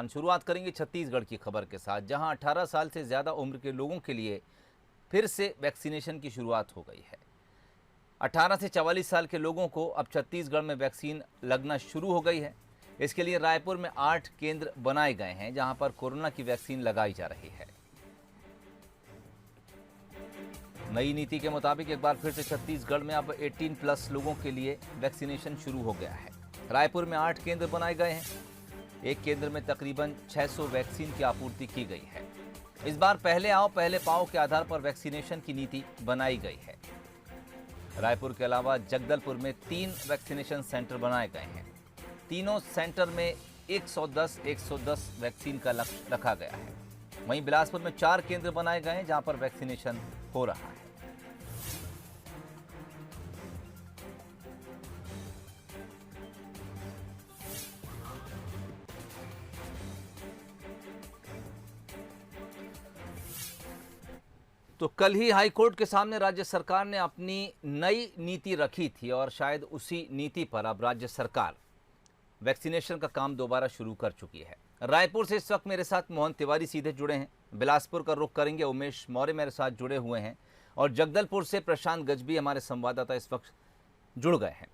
शुरुआत करेंगे छत्तीसगढ़ की खबर के साथ, जहां 18 साल से ज़्यादा उम्र के लोगों के लिए फिर से वैक्सीनेशन की शुरुआत हो गई है। 18 से 44 साल के लोगों को अब छत्तीसगढ़ में वैक्सीन लगना शुरू हो गई है। इसके लिए रायपुर में 8 केंद्र बनाए गए हैं, जहां पर कोरोना की वैक्सीन लगाई जा रही है। नई नीति के मुताबिक एक बार फिर से छत्तीसगढ़ में अब 18+ लोगों के लिए वैक्सीनेशन शुरू हो गया है। रायपुर में 8 केंद्र बनाए गए हैं। एक केंद्र में तकरीबन 600 वैक्सीन की आपूर्ति की गई है। इस बार पहले आओ पहले पाओ के आधार पर वैक्सीनेशन की नीति बनाई गई है। रायपुर के अलावा जगदलपुर में 3 वैक्सीनेशन सेंटर बनाए गए हैं। तीनों सेंटर में 110 वैक्सीन का लक्ष्य रखा गया है। वहीं बिलासपुर में 4 केंद्र बनाए गए हैं, जहां पर वैक्सीनेशन हो रहा है। तो कल ही हाईकोर्ट के सामने राज्य सरकार ने अपनी नई नीति रखी थी और शायद उसी नीति पर अब राज्य सरकार वैक्सीनेशन का काम दोबारा शुरू कर चुकी है। रायपुर से इस वक्त मेरे साथ मोहन तिवारी सीधे जुड़े हैं। बिलासपुर का रुख करेंगे, उमेश मौर्य मेरे साथ जुड़े हुए हैं और जगदलपुर से प्रशांत गजबी हमारे संवाददाता इस वक्त जुड़ गए हैं।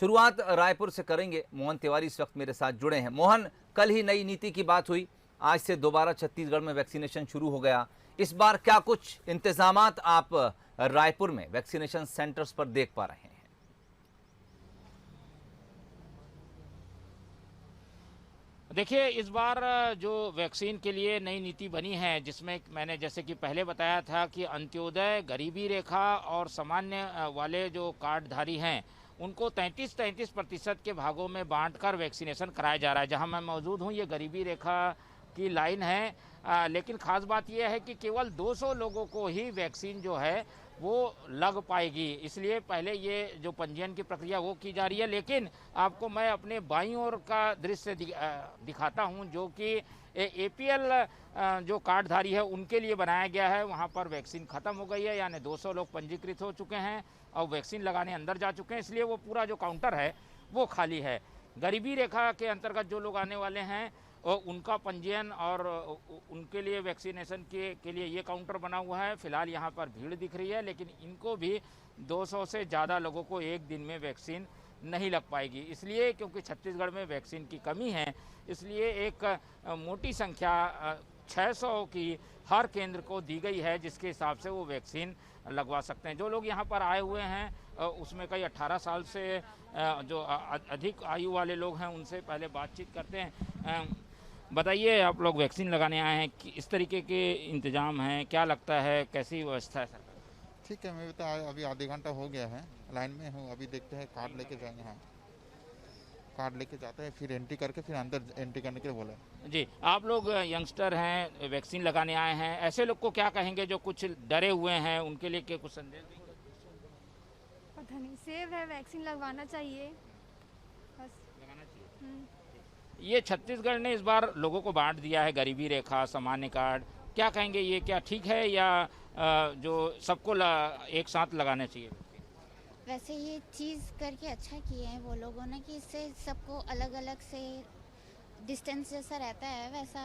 शुरुआत रायपुर से करेंगे। मोहन तिवारी इस वक्त मेरे साथ जुड़े हैं। मोहन, कल ही नई नीति की बात हुई, आज से दोबारा छत्तीसगढ़ में वैक्सीनेशन शुरू हो गया। इस बार क्या कुछ इंतजामात आप रायपुर में वैक्सीनेशन सेंटर्स पर देख पा रहे हैं? देखिए, इस बार जो वैक्सीन के लिए नई नीति बनी है, जिसमें मैंने जैसे कि पहले बताया था कि अंत्योदय, गरीबी रेखा और सामान्य वाले जो कार्डधारी हैं उनको 33% के भागों में बांटकर वैक्सीनेशन कराया जा रहा है। जहां मैं मौजूद हूं, ये गरीबी रेखा की लाइन है, लेकिन ख़ास बात यह है कि केवल 200 लोगों को ही वैक्सीन जो है वो लग पाएगी। इसलिए पहले ये जो पंजीयन की प्रक्रिया वो की जा रही है। लेकिन आपको मैं अपने बाईं ओर का दृश्य दिखाता हूं, जो कि APL जो कार्डधारी है उनके लिए बनाया गया है। वहां पर वैक्सीन ख़त्म हो गई है, यानी 200 लोग पंजीकृत हो चुके हैं और वैक्सीन लगाने अंदर जा चुके हैं। इसलिए वो पूरा जो काउंटर है वो खाली है। गरीबी रेखा के अंतर्गत जो लोग आने वाले हैं और उनका पंजीयन और उनके लिए वैक्सीनेशन के लिए ये काउंटर बना हुआ है। फिलहाल यहाँ पर भीड़ दिख रही है, लेकिन इनको भी 200 से ज़्यादा लोगों को एक दिन में वैक्सीन नहीं लग पाएगी। इसलिए क्योंकि छत्तीसगढ़ में वैक्सीन की कमी है, इसलिए एक मोटी संख्या 600 की हर केंद्र को दी गई है, जिसके हिसाब से वो वैक्सीन लगवा सकते हैं। जो लोग यहाँ पर आए हुए हैं उसमें कई 18 साल से जो अधिक आयु वाले लोग हैं, उनसे पहले बातचीत करते हैं। बताइए, आप लोग वैक्सीन लगाने आए हैं, कि इस तरीके के इंतजाम हैं, क्या लगता है, कैसी व्यवस्था है सरकार? ठीक है, मैं तो अभी आधे घंटा हो गया है, लाइन में हूँ। अभी देखते हैं, कार्ड लेके जाएंगे। हाँ, कार्ड लेके जाते हैं, फिर एंट्री करके फिर अंदर एंट्री करने के लिए बोला। जी, आप लोग यंगस्टर हैं, वैक्सीन लगाने आए हैं, ऐसे लोग को क्या कहेंगे जो कुछ डरे हुए हैं, उनके लिए क्या कुछ संदेश देंगे? पता नहीं, सेफ है, वैक्सीन लगवाना चाहिए, बस लगाना चाहिए। ये छत्तीसगढ़ ने इस बार लोगों को बांट दिया है, गरीबी रेखा, सामान्य कार्ड, क्या कहेंगे, ये क्या ठीक है या जो सबको एक साथ लगाना चाहिए? वैसे ये चीज़ करके अच्छा किए हैं वो लोगों ने कि इससे सबको अलग अलग से डिस्टेंस जैसा रहता है, वैसा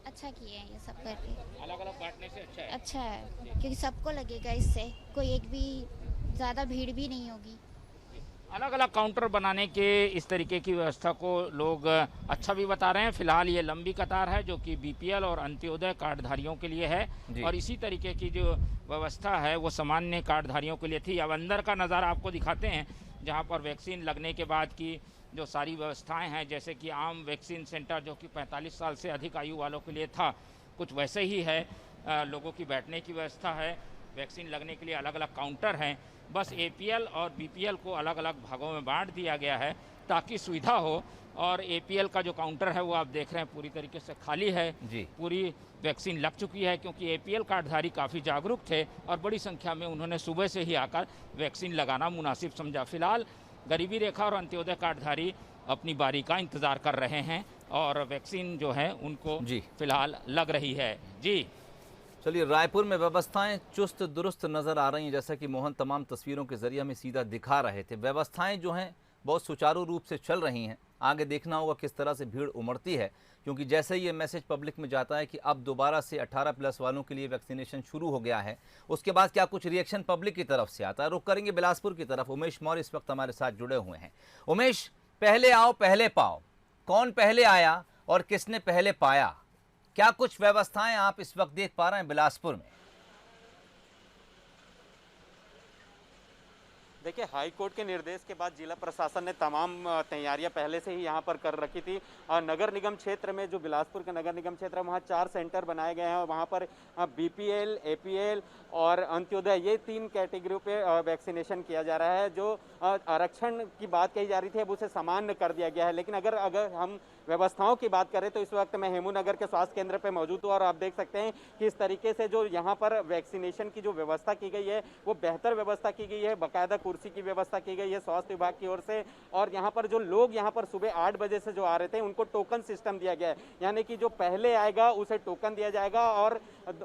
अच्छा किए हैं ये सब करके। अलग अलग बांटने से अच्छा है? अच्छा है, क्योंकि सबको लगेगा, इससे कोई एक भी ज़्यादा भीड़ भी नहीं होगी। अलग अलग काउंटर बनाने के इस तरीके की व्यवस्था को लोग अच्छा भी बता रहे हैं। फिलहाल ये लंबी कतार है जो कि BPL और अंत्योदय कार्डधारियों के लिए है, और इसी तरीके की जो व्यवस्था है वो सामान्य कार्डधारियों के लिए थी। अब अंदर का नज़ारा आपको दिखाते हैं, जहां पर वैक्सीन लगने के बाद की जो सारी व्यवस्थाएं हैं, जैसे कि आम वैक्सीन सेंटर जो कि 45 साल से अधिक आयु वालों के लिए था, कुछ वैसे ही है। लोगों की बैठने की व्यवस्था है, वैक्सीन लगने के लिए अलग अलग काउंटर हैं। बस APL और BPL को अलग अलग भागों में बांट दिया गया है ताकि सुविधा हो। और APL का जो काउंटर है वो आप देख रहे हैं पूरी तरीके से खाली है जी। पूरी वैक्सीन लग चुकी है, क्योंकि APL कार्डधारी काफ़ी जागरूक थे और बड़ी संख्या में उन्होंने सुबह से ही आकर वैक्सीन लगाना मुनासिब समझा। फिलहाल गरीबी रेखा और अंत्योदय कार्डधारी अपनी बारी का इंतज़ार कर रहे हैं और वैक्सीन जो है उनको फिलहाल लग रही है। जी चलिए, रायपुर में व्यवस्थाएं चुस्त दुरुस्त नजर आ रही हैं, जैसा कि मोहन तमाम तस्वीरों के जरिए हमें सीधा दिखा रहे थे। व्यवस्थाएं जो हैं बहुत सुचारू रूप से चल रही हैं। आगे देखना होगा किस तरह से भीड़ उमड़ती है, क्योंकि जैसे ही ये मैसेज पब्लिक में जाता है कि अब दोबारा से 18+ वालों के लिए वैक्सीनेशन शुरू हो गया है, उसके बाद क्या कुछ रिएक्शन पब्लिक की तरफ से आता है। रुक करेंगे बिलासपुर की तरफ। उमेश मौर्य इस वक्त हमारे साथ जुड़े हुए हैं। उमेश, पहले आओ पहले पाओ, कौन पहले आया और किसने पहले पाया, क्या कुछ व्यवस्थाएं आप इस वक्त देख पा रहे हैं बिलासपुर में? देखिए, हाई कोर्ट के निर्देश के बाद जिला प्रशासन ने तमाम तैयारियां पहले से ही यहां पर कर रखी थी। नगर निगम क्षेत्र में, जो बिलासपुर का नगर निगम क्षेत्र है, वहां 4 सेंटर बनाए गए हैं और वहां पर बीपीएल, एपीएल और अंत्योदय, ये 3 कैटेगरी पे वैक्सीनेशन किया जा रहा है। जो आरक्षण की बात कही जा रही थी, अब उसे सामान्य कर दिया गया है। लेकिन अगर हम व्यवस्थाओं की बात करें तो इस वक्त मैं हेमू नगर के स्वास्थ्य केंद्र पे मौजूद हूँ और आप देख सकते हैं कि इस तरीके से जो यहाँ पर वैक्सीनेशन की जो व्यवस्था की गई है वो बेहतर व्यवस्था की गई है। बाकायदा कुर्सी की व्यवस्था की गई है स्वास्थ्य विभाग की ओर से, और यहाँ पर जो लोग यहाँ पर सुबह 8 बजे से जो आ रहे थे उनको टोकन सिस्टम दिया गया है, यानी कि जो पहले आएगा उसे टोकन दिया जाएगा और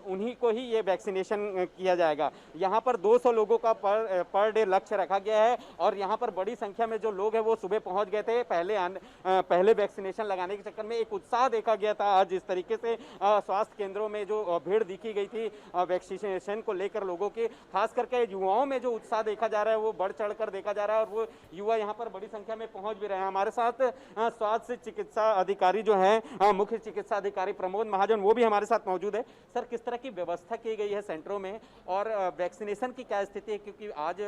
उन्हीं को ही ये वैक्सीनेशन किया जाएगा। यहाँ पर 200 लोगों का पर डे लक्ष्य रखा गया है और यहाँ पर बड़ी संख्या में जो लोग हैं वो सुबह पहुँच गए थे। पहले वैक्सीनेशन लगाने के चक्कर में एक उत्साह देखा गया था। आज जिस तरीके से स्वास्थ्य केंद्रों में जो भीड़ दिखी गई थी वैक्सीनेशन को लेकर लोगों की, खास करके युवाओं में जो उत्साह देखा जा रहा है वो बढ़ चढ़कर देखा जा रहा है और वो युवा यहाँ पर बड़ी संख्या में पहुंच भी रहे हैं। हमारे साथ स्वास्थ्य चिकित्सा अधिकारी जो है, मुख्य चिकित्सा अधिकारी प्रमोद महाजन, वो भी हमारे साथ मौजूद है। सर, किस तरह की व्यवस्था की गई है सेंटरों में और वैक्सीनेशन की क्या स्थिति है, क्योंकि आज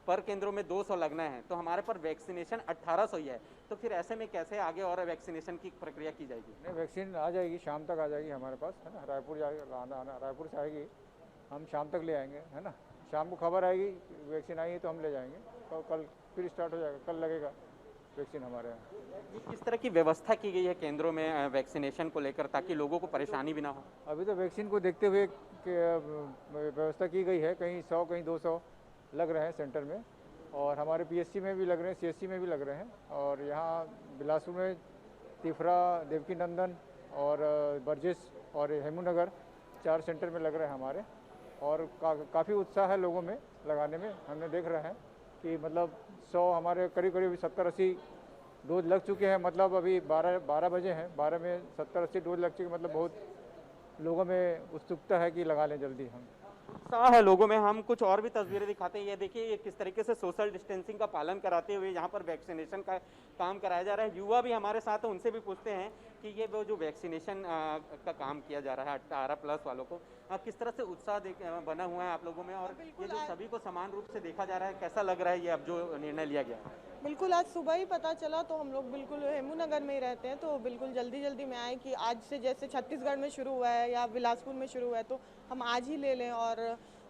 पर केंद्रों में 200 लगना है तो हमारे पर वैक्सीनेशन 1800 ही है, तो फिर ऐसे में कैसे आगे और वैक्सीनेशन की प्रक्रिया की जाएगी? नहीं, वैक्सीन आ जाएगी, शाम तक आ जाएगी हमारे पास, है ना। रायपुर रायपुर से आएगी, हम शाम तक ले आएंगे, है ना। शाम को खबर आएगी वैक्सीन आई है तो हम ले जाएंगे, तो कल फिर स्टार्ट हो जाएगा, कल लगेगा वैक्सीन हमारे यहाँ। किस तरह की व्यवस्था की गई है केंद्रों में वैक्सीनेशन को लेकर, ताकि लोगों को परेशानी भी ना हो? अभी तो वैक्सीन को देखते हुए व्यवस्था की गई है, कहीं 100 कहीं 200 लग रहे हैं सेंटर में, और हमारे पीएससी में भी लग रहे हैं, सीएससी में भी लग रहे हैं, और यहाँ बिलासपुर में तिफरा, देवकी नंदन और बर्जिस और हेमू नगर 4 सेंटर में लग रहे हैं हमारे, और काफ़ी उत्साह है लोगों में लगाने में। हमने देख रहे हैं कि मतलब 100 हमारे करीब 70-80 डोज लग चुके हैं, मतलब अभी 12 बजे हैं, 12 में 70-80 डोज लग चुके, मतलब बहुत लोगों में उत्सुकता है कि लगा लें जल्दी हम। उत्साह है लोगों में। हम कुछ और भी तस्वीरें दिखाते हैं। ये देखिए, ये किस तरीके से सोशल डिस्टेंसिंग का पालन कराते हुए यहाँ पर वैक्सीनेशन का काम कराया जा रहा है। युवा भी हमारे साथ हैं, उनसे भी पूछते हैं कि ये वो जो वैक्सीनेशन का काम किया जा रहा है 18+ वालों को, किस तरह से उत्साह बना हुआ है आप लोगों में, और ये जो सभी को समान रूप से देखा जा रहा है, कैसा लग रहा है ये अब जो निर्णय लिया गया? बिल्कुल, आज सुबह ही पता चला, तो हम लोग बिल्कुल हेमू नगर में ही रहते हैं, तो बिल्कुल जल्दी में आए कि आज से जैसे छत्तीसगढ़ में शुरू हुआ है या बिलासपुर में शुरू हुआ है तो हम आज ही ले लें और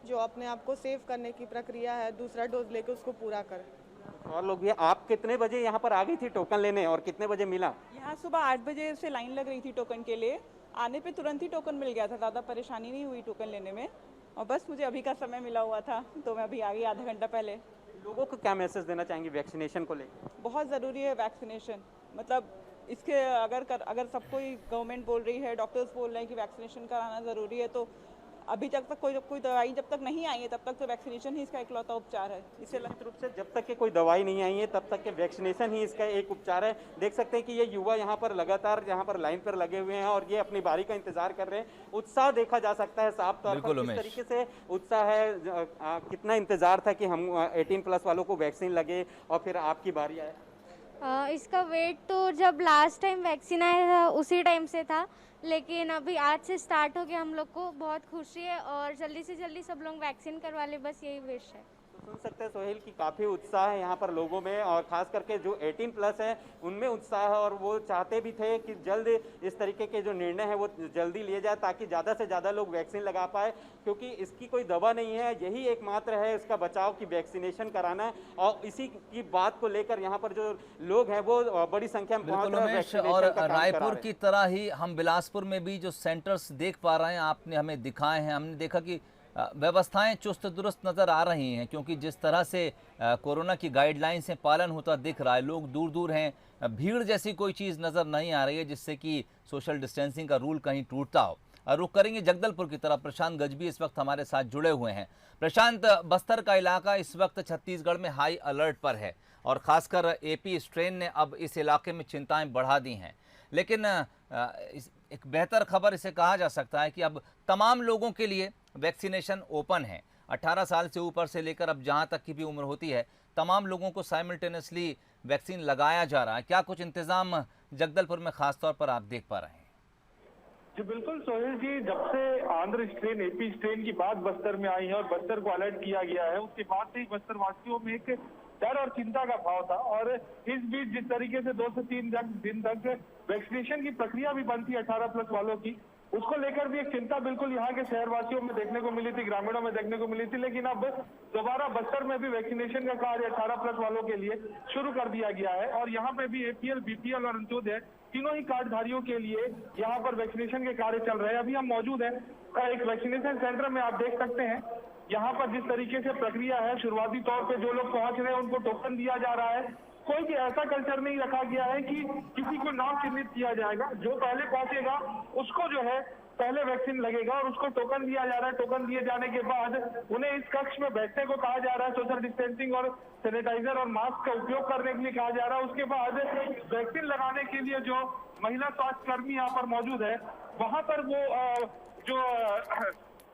जो अपने आप को सेव करने की प्रक्रिया है, दूसरा डोज लेके उसको पूरा करें। और लोग, ये आप कितने बजे यहाँ पर आ गई थी टोकन लेने और कितने बजे मिला? यहाँ सुबह 8 बजे से लाइन लग रही थी टोकन के लिए, आने पे तुरंत ही टोकन मिल गया था, ज़्यादा परेशानी नहीं हुई टोकन लेने में, और बस मुझे अभी का समय मिला हुआ था तो मैं अभी आ गई आधा घंटा पहले। लोगों को क्या मैसेज देना चाहेंगे वैक्सीनेशन को लेकर? बहुत ज़रूरी है वैक्सीनेशन, मतलब इसके अगर सब कोई, गवर्नमेंट बोल रही है, डॉक्टर्स बोल रहे हैं कि वैक्सीनेशन कराना ज़रूरी है, तो अभी तक कोई दवाई जब तक नहीं आई है तब तक तो वैक्सीनेशन ही इसका इकलौता उपचार है। इसे निश्चित रूप से जब तक के कोई दवाई नहीं आई है तब तक के वैक्सीनेशन ही इसका एक उपचार है। देख सकते हैं कि ये युवा यहाँ पर लगातार यहाँ पर लाइन पर लगे हुए हैं और ये अपनी बारी का इंतजार कर रहे हैं। उत्साह देखा जा सकता है साफ तौर पर, किस तरीके से उत्साह है, कितना इंतजार था कि हम 18+ वालों को वैक्सीन लगे और फिर आपकी बारी आए। इसका वेट तो जब लास्ट टाइम वैक्सीन आया था उसी टाइम से था, लेकिन अभी आज से स्टार्ट हो गया। हम लोग को बहुत खुशी है और जल्दी से जल्दी सब लोग वैक्सीन करवा ले, बस यही विश है। तो सुन सकते हैं सोहेल की काफ़ी उत्साह है यहाँ पर लोगों में, और खास करके जो 18+ है उनमें उत्साह है, और वो चाहते भी थे कि जल्द इस तरीके के जो निर्णय है वो जल्दी लिए जाए ताकि ज़्यादा से ज़्यादा लोग वैक्सीन लगा पाए, क्योंकि इसकी कोई दवा नहीं है, यही एकमात्र है इसका बचाव की वैक्सीनेशन कराना है। और इसी की बात को लेकर यहाँ पर जो लोग हैं वो बड़ी संख्या में पहुँच रहे हैं। और रायपुर की तरह ही हम बिलासपुर में भी जो सेंटर्स देख पा रहे हैं, आपने हमें दिखाए हैं, हमने देखा कि व्यवस्थाएं चुस्त दुरुस्त नज़र आ रही हैं, क्योंकि जिस तरह से कोरोना की गाइडलाइन से पालन होता दिख रहा है, लोग दूर दूर हैं, भीड़ जैसी कोई चीज़ नज़र नहीं आ रही है जिससे कि सोशल डिस्टेंसिंग का रूल कहीं टूटता हो। रुख करेंगे जगदलपुर की तरफ। प्रशांत गजबी इस वक्त हमारे साथ जुड़े हुए हैं। प्रशांत, बस्तर का इलाका इस वक्त छत्तीसगढ़ में हाई अलर्ट पर है और ख़ासकर एपी स्ट्रेन ने अब इस इलाके में चिंताएं बढ़ा दी हैं। लेकिन एक बेहतर खबर इसे कहा जा सकता है कि अब तमाम लोगों के लिए वैक्सीनेशन ओपन है। 18 साल से ऊपर से लेकर अब जहां तक की भी उम्र होती है, तमाम लोगों को साइमल्टेनियसली वैक्सीन लगाया जा रहा है। क्या कुछ इंतजाम जगदलपुर में खास तौर पर आप देख पा रहे हैं? जी बिल्कुल सोहेल जी, जब से आंध्र स्ट्रेन एपी स्ट्रेन की बात बस्तर में आई है और बस्तर को अलर्ट किया गया है, उसके बाद से ही बस्तर वासियों में एक डर और चिंता का भाव था। और इस बीच जिस तरीके से 2 से 3 दिन तक वैक्सीनेशन की प्रक्रिया भी बंद थी 18+ वालों की, उसको लेकर भी एक चिंता बिल्कुल यहाँ के शहरवासियों में देखने को मिली थी, ग्रामीणों में देखने को मिली थी। लेकिन अब दोबारा बस्तर में भी वैक्सीनेशन का कार्य 18+ वालों के लिए शुरू कर दिया गया है और यहाँ पे भी एपीएल, बीपीएल और अंत्योदय तीनों ही कार्डधारियों के लिए यहाँ पर वैक्सीनेशन के कार्य चल रहे हैं। अभी हम मौजूद हैं एक वैक्सीनेशन सेंटर में, आप देख सकते हैं यहाँ पर जिस तरीके से प्रक्रिया है, शुरुआती तौर पे जो लोग पहुंच रहे हैं उनको टोकन दिया जा रहा है। कोई भी ऐसा कल्चर नहीं रखा गया है कि किसी को नाम चिन्हित किया जाएगा। जो पहले पहुंचेगा उसको जो है पहले वैक्सीन लगेगा और उसको टोकन दिया जा रहा है। टोकन दिए जाने के बाद उन्हें इस कक्ष में बैठने को कहा जा रहा है, सोशल डिस्टेंसिंग और सैनिटाइजर और मास्क का उपयोग करने के लिए कहा जा रहा है। उसके बाद वैक्सीन लगाने के लिए जो महिला स्वास्थ्य कर्मी यहाँ पर मौजूद है, वहां पर वो जो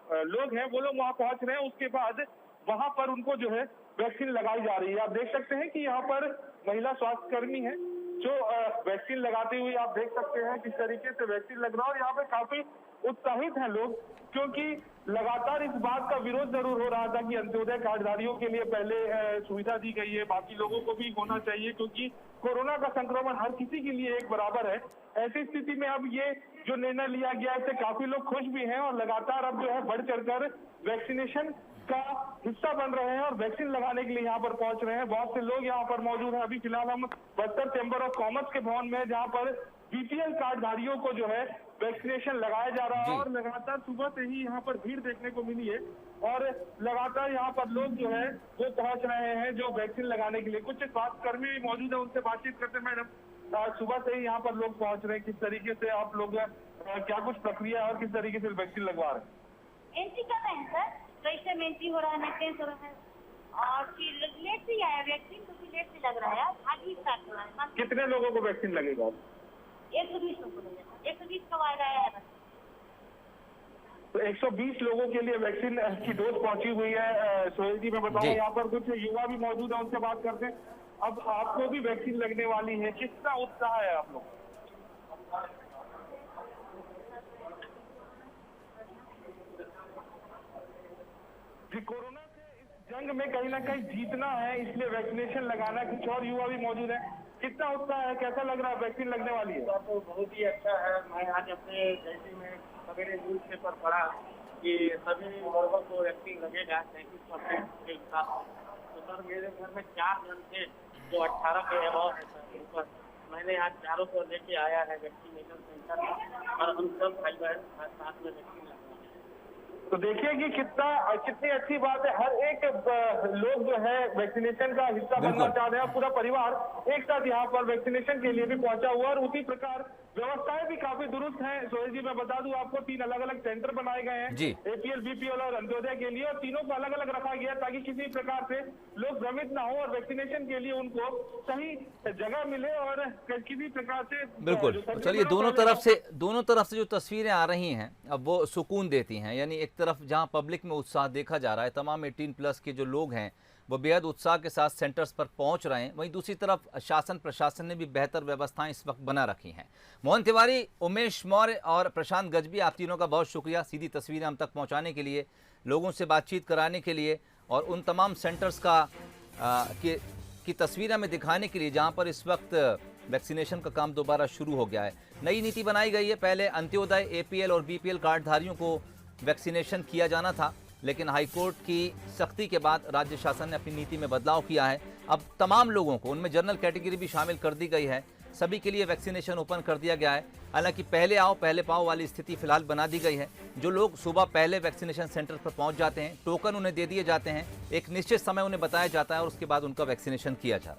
लोग हैं वो लोग वहां पहुंच रहे हैं। उसके बाद वहां पर उनको जो है वैक्सीन लगाई जा रही है। आप देख सकते हैं कि यहाँ पर महिला स्वास्थ्य कर्मी है जो वैक्सीन लगाते हुए आप देख सकते हैं किस तरीके से वैक्सीन लग रहा है। और यहाँ पे काफी उत्साहित हैं लोग, क्योंकि लगातार इस बात का विरोध जरूर हो रहा था कि अंत्योदय कार्डधारियों के लिए पहले सुविधा दी गई है, बाकी लोगों को भी होना चाहिए, क्योंकि कोरोना का संक्रमण हर किसी के लिए एक बराबर है। ऐसी स्थिति में अब ये जो निर्णय लिया गया है, इससे काफी लोग खुश भी हैं और लगातार अब जो है बढ़ चढ़कर वैक्सीनेशन का हिस्सा बन रहे हैं और वैक्सीन लगाने के लिए यहाँ पर पहुंच रहे हैं। बहुत से लोग यहाँ पर मौजूद हैं। अभी फिलहाल हम बस्तर चैम्बर ऑफ कॉमर्स के भवन में, जहाँ पर बीपीएल कार्डधारियों को जो है वैक्सीनेशन लगाया जा रहा है और लगातार सुबह से ही यहाँ पर भीड़ देखने को मिली है और लगातार यहाँ पर लोग जो है वो पहुंच रहे हैं जो वैक्सीन लगाने के लिए। कुछ स्वास्थ्य कर्मी भी मौजूद है, उनसे बातचीत करते। मैडम, सुबह से ही यहाँ पर लोग पहुंच रहे हैं, किस तरीके से आप लोग क्या कुछ प्रक्रिया और किस तरीके से वैक्सीन लगवा रहे हैं? एंट्री कर रहे हैं सर, कैसे में एंट्री हो रहा है, मेंटेनेंस हो रहा है और फिर लेट से आया वैक्सीन, क्योंकि लेट से लग रहा है, आज ही स्टार्ट हो रहा है। कितने लोगों को वैक्सीन लगेगा? 120 लोगों को लगेगा, 120 कब आया है बस। तो 120 लोगों के लिए वैक्सीन की डोज पहुंची हुई है। सोहेल जी, मैं बताऊं यहाँ पर कुछ युवा भी मौजूद है, उनसे बात करते हैं। अब आपको भी वैक्सीन लगने वाली है, कितना उत्साह है आप लोग? जी, कोरोना से इस जंग में कहीं ना कहीं जीतना है, इसलिए वैक्सीनेशन लगाना। कुछ और युवा भी मौजूद है, कितना उत्साह है, कैसा लग रहा है वैक्सीन लगने वाली है? तो बहुत ही अच्छा है। मैं आज अपने जैसे में सवेरे न्यूज पेपर पढ़ा कि सभी वर्गों को वैक्सीन लगेगा 33% के हिसाब से। तो सर मेरे घर में 4 जन थे जो 18 के अभाव है सर, ऊपर मैंने आज चारों को लेके आया है वैक्सीनेशन सेंटर में और हम सब भाई बहन साथ में वैक्सीन लगवा। तो देखिए कि कितनी अच्छी बात है। हर एक लोग जो है वैक्सीनेशन का हिस्सा बनना चाह रहे हैं। पूरा परिवार एक साथ यहाँ पर वैक्सीनेशन के लिए भी पहुंचा हुआ और उसी प्रकार व्यवस्थाएं भी काफी दुरुस्त हैं। सोहेल जी, मैं बता दूं आपको 3 अलग-अलग सेंटर बनाए गए हैं एपीएल, बीपीएल और अंत्योदय के लिए, और तीनों को अलग-अलग रखा गया ताकि किसी प्रकार से लोग भ्रमित ना हो और वैक्सीनेशन के लिए उनको सही जगह मिले और किसी प्रकार से। बिल्कुल, चलिए दोनों तरफ से जो तस्वीरें आ रही हैं अब वो सुकून देती हैं। यानी एक तरफ जहां पब्लिक में उत्साह देखा जा रहा है, तमाम 18+ के जो लोग हैं वो बेहद उत्साह के साथ सेंटर्स पर पहुंच रहे हैं, वहीं दूसरी तरफ शासन प्रशासन ने भी बेहतर व्यवस्थाएं इस वक्त बना रखी हैं। मोहन तिवारी, उमेश मौर्य और प्रशांत गजबी, आप तीनों का बहुत शुक्रिया सीधी तस्वीरें हम तक पहुंचाने के लिए, लोगों से बातचीत कराने के लिए और उन तमाम सेंटर्स की तस्वीरें हमें दिखाने के लिए जहाँ पर इस वक्त वैक्सीनेशन का काम दोबारा शुरू हो गया है। नई नीति बनाई गई है। पहले अंत्योदय, एपीएल और बीपीएल कार्डधारियों को वैक्सीनेशन किया जाना था, लेकिन हाईकोर्ट की सख्ती के बाद राज्य शासन ने अपनी नीति में बदलाव किया है। अब तमाम लोगों को, उनमें जनरल कैटेगरी भी शामिल कर दी गई है, सभी के लिए वैक्सीनेशन ओपन कर दिया गया है। हालांकि पहले आओ पहले पाओ वाली स्थिति फिलहाल बना दी गई है। जो लोग सुबह पहले वैक्सीनेशन सेंटर पर पहुंच जाते हैं, टोकन उन्हें दे दिए जाते हैं, एक निश्चित समय उन्हें बताया जाता है और उसके बाद उनका वैक्सीनेशन किया जा रहा है।